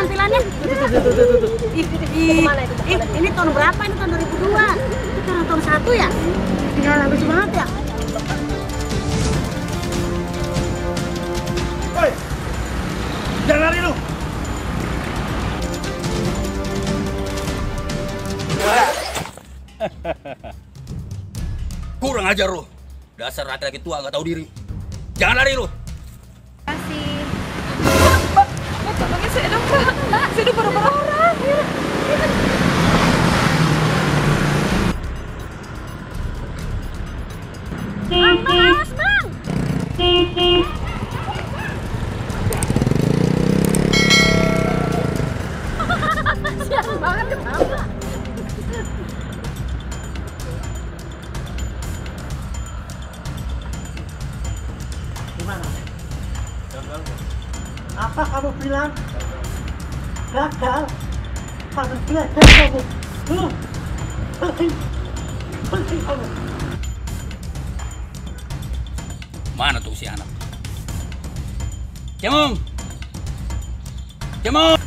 tampilannya. Ini tahun berapa? Ini tahun 2002. Sekarang tahun 1 ya? Tinggal habis banget ya. Woi, jangan lari lu. Kurang ajar lu. Dasar laki-laki tua nggak tahu diri. Jangan lari lu. Kasih. Mbak, tolongin saya dong, Mbak. Saya udah boro-boro orang. Bang, awas, Bang. Sial banget kenapa? Gimana? Apa kamu bilang? Gagal? Kamu belajar kamu. Berhenti kamu. Mana tuh si anak? Cemong! Cemong!